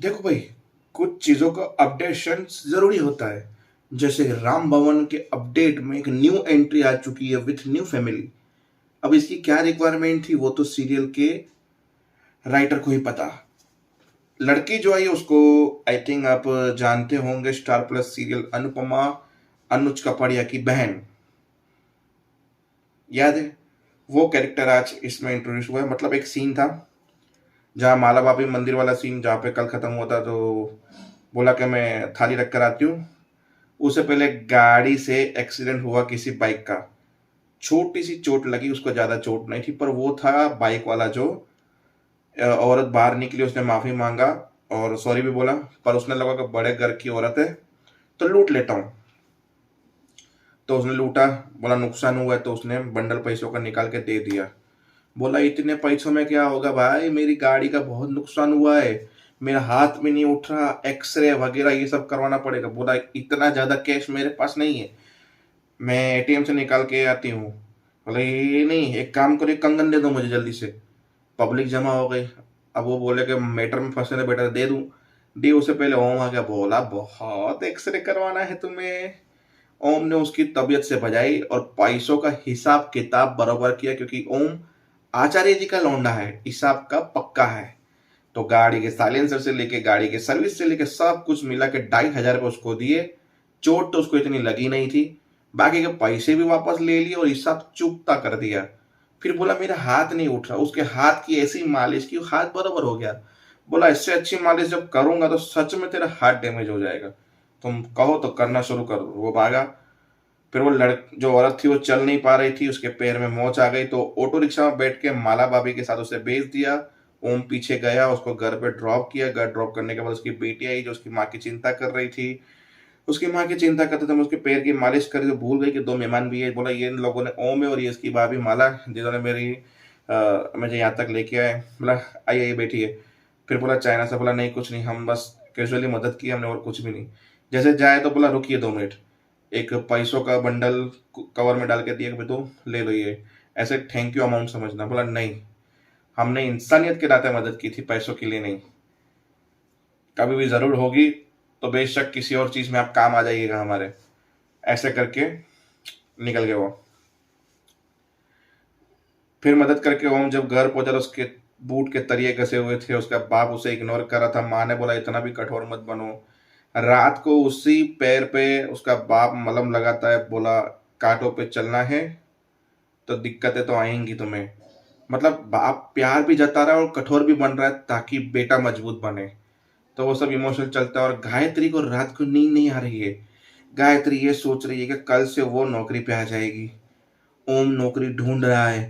देखो भाई, कुछ चीज़ों का अपडेशन ज़रूरी होता है। जैसे राम भवन के अपडेट में एक न्यू एंट्री आ चुकी है विथ न्यू फैमिली। अब इसकी क्या रिक्वायरमेंट थी वो तो सीरियल के राइटर को ही पता। लड़की जो आई उसको आई थिंक आप जानते होंगे, स्टार प्लस सीरियल अनुपमा, अनुज कपड़िया की बहन, याद है? वो कैरेक्टर आज इसमें इंट्रोड्यूस हुआ है। मतलब एक सीन था जहाँ माला बाबी मंदिर वाला सीन जहाँ पे कल खत्म हुआ था, तो बोला कि मैं थाली रख कर आती हूँ। उससे पहले गाड़ी से एक्सीडेंट हुआ किसी बाइक का, छोटी सी चोट लगी, उसको ज्यादा चोट नहीं थी, पर वो था बाइक वाला जो औरत बाहर निकली, उसने माफी मांगा और सॉरी भी बोला, पर उसने लगा कि बड़े घर की औरत है तो लूट लेता हूँ। तो उसने लूटा, बोला नुकसान हुआ है, तो उसने बंडल पैसों का निकाल के दे दिया। बोला इतने पैसों में क्या होगा भाई, मेरी गाड़ी का बहुत नुकसान हुआ है, मेरा हाथ भी नहीं उठ रहा, एक्सरे वगैरह ये सब करवाना पड़ेगा। बोला इतना ज्यादा कैश मेरे पास नहीं है, मैं एटीएम से निकाल के आती हूँ। बोले ये नहीं, एक काम करो, एक कंगन दे दो मुझे जल्दी से। पब्लिक जमा हो गई। अब वो बोले कि मैटर में फंसने से बेटर दे दूं। दी, उससे पहले ओम आ गया, बोला बहुत एक्सरे करवाना है तुम्हें। ओम ने उसकी तबीयत से बजाई और पैसों का हिसाब किताब बराबर किया, क्योंकि ओम आचार्य जी का लौंडा है, हिसाब का पक्का है। तो गाड़ी के साइलेंसर से लेके गाड़ी के सर्विस से लेके सब कुछ मिला के 2,500 उसको दिए। चोट तो उसको इतनी लगी नहीं थी, बाकी के पैसे भी वापस ले लिए और हिसाब चुकता कर दिया। फिर बोला मेरा हाथ नहीं उठ रहा, उसके हाथ की ऐसी मालिश की हाथ बराबर हो गया। बोला इससे अच्छी मालिश जब करूंगा तो सच में तेरा हाथ डैमेज हो जाएगा, तुम कहो तो करना शुरू कर दो। वो भागा। फिर वो जो औरत थी वो चल नहीं पा रही थी, उसके पैर में मोच आ गई, तो ऑटो रिक्शा में बैठ के माला भाभी के साथ उसे भेज दिया। ओम पीछे गया, उसको घर पे ड्रॉप किया। घर ड्रॉप करने के बाद उसकी बेटी आई जो उसकी माँ की चिंता कर रही थी। उसकी माँ की चिंता करते थे, उसके पैर की मालिश करी तो भूल गई कि दो मेहमान भी है। बोला ये इन लोगों ने, ओम है और ये इसकी भाभी माला, जिन्होंने मुझे यहाँ तक लेके आए। बोला आइए आइए बैठिए। फिर बोला चाइना से, बोला नहीं कुछ नहीं, हम बस कैजुअली मदद की हमने, और कुछ भी नहीं। जैसे जाए तो बोला रुकिए 2 मिनट, एक पैसों का बंडल कवर में डाल के दिया कि तो ले लो ये, ऐसे थैंक यू अमाउंट समझना। बोला नहीं, हमने इंसानियत के नाते मदद की थी, पैसों के लिए नहीं। कभी भी जरूर होगी तो बेशक किसी और चीज में आप काम आ जाइएगा हमारे। ऐसे करके निकल गए वो। फिर मदद करके ओम जब घर पहुंचा तो उसके बूट के तरिए कसे हुए थे, उसका बाप उसे इग्नोर कर रहा था। माँ ने बोला इतना भी कठोर मत बनो। रात को उसी पैर पे उसका बाप मलहम लगाता है, बोला कांटों पे चलना है तो दिक्कतें तो आएंगी तुम्हें। मतलब बाप प्यार भी जता रहा है और कठोर भी बन रहा है ताकि बेटा मजबूत बने। तो वो सब इमोशनल चलता है और गायत्री को रात को नींद नहीं आ रही है। गायत्री ये सोच रही है कि कल से वो नौकरी पे आ जाएगी। ओम नौकरी ढूंढ रहा है।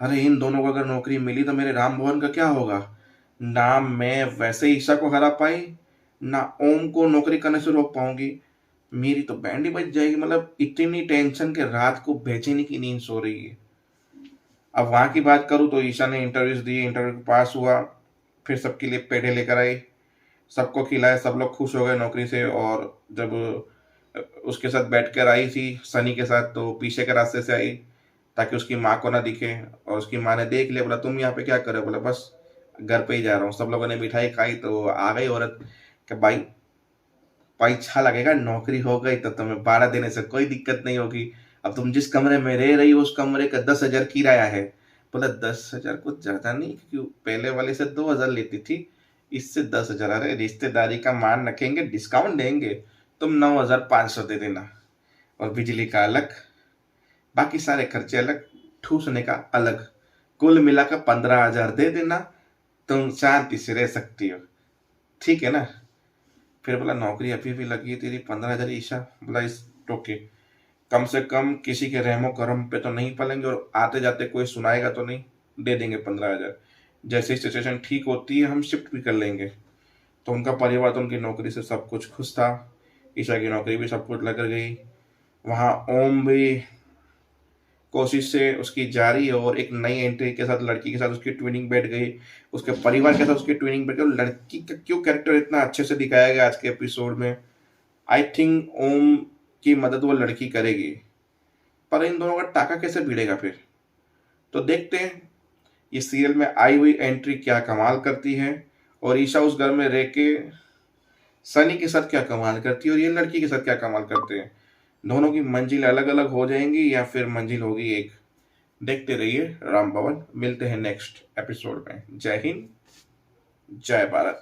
अरे इन दोनों को अगर नौकरी मिली तो मेरे राम भवन का क्या होगा? ना मैं वैसे ईशा को हरा पाई, ना ओम को नौकरी करने से रोक पाऊंगी। मेरी तो बैंड ही बज जाएगी। मतलब इतनी टेंशन के रात को बेचैनी की नींद सो रही है। अब वहां की बात करूँ तो ईशा ने इंटरव्यूज दिए, इंटरव्यू पास हुआ, फिर सबके लिए पेड़े लेकर आई, सबको खिलाए, सब लोग खुश हो गए नौकरी से। और जब उसके साथ बैठ कर आई थी सनी के साथ, तो पीछे के रास्ते से आई ताकि उसकी माँ को ना दिखे। और उसकी माँ ने देख लिया, बोला तुम यहाँ पे क्या कर रहे हो? बोला बस घर पे ही जा रहा हूँ। सब लोगों ने मिठाई खाई तो आ गई औरत कि भाई पैसा लगेगा, नौकरी हो गई तो तुम्हें 12 देने से कोई दिक्कत नहीं होगी। अब तुम जिस कमरे में रह रही हो उस कमरे का 10,000 किराया है। बोला 10,000 कुछ ज्यादा नहीं, क्योंकि पहले वाले से 2,000 लेती थी, इससे 10,000। अरे रिश्तेदारी का मान रखेंगे, डिस्काउंट देंगे, तुम 9,500 दे देना, और बिजली का अलग, बाकी सारे खर्चे अलग, ठूसने का अलग, कुल मिलाकर 15,000 दे देना, तुम शांति से रह सकती हो, ठीक है ना? फिर बोला नौकरी अभी भी लगी है तेरी 15,000 ईशा। बोला इस टोके, कम से कम किसी के रहमो करम पे तो नहीं पलेंगे, और आते जाते कोई सुनाएगा तो नहीं, दे देंगे 15,000। जैसे सिचुएशन ठीक होती है हम शिफ्ट भी कर लेंगे। तो उनका परिवार तो उनकी नौकरी से सब कुछ खुश था। ईशा की नौकरी भी सब कुछ लग गई। वहाँ ओम भी कोशिश से उसकी जारी है, और एक नई एंट्री के साथ लड़की के साथ उसकी ट्विनिंग बैठ गई, उसके परिवार के साथ उसकी ट्विनिंग बैठ गई। और लड़की का क्यों कैरेक्टर इतना अच्छे से दिखाया गया आज के एपिसोड में। आई थिंक ओम की मदद वो लड़की करेगी, पर इन दोनों का टाका कैसे भिड़ेगा फिर, तो देखते हैं ये सीरियल में आई हुई एंट्री क्या कमाल करती है। और ईशा उस घर में रह के सनी के साथ क्या कमाल करती है और ये लड़की के साथ क्या कमाल करते हैं। दोनों की मंजिल अलग अलग हो जाएंगी या फिर मंजिल होगी एक। देखते रहिए राम भवन। मिलते हैं नेक्स्ट एपिसोड में। जय हिंद, जय भारत।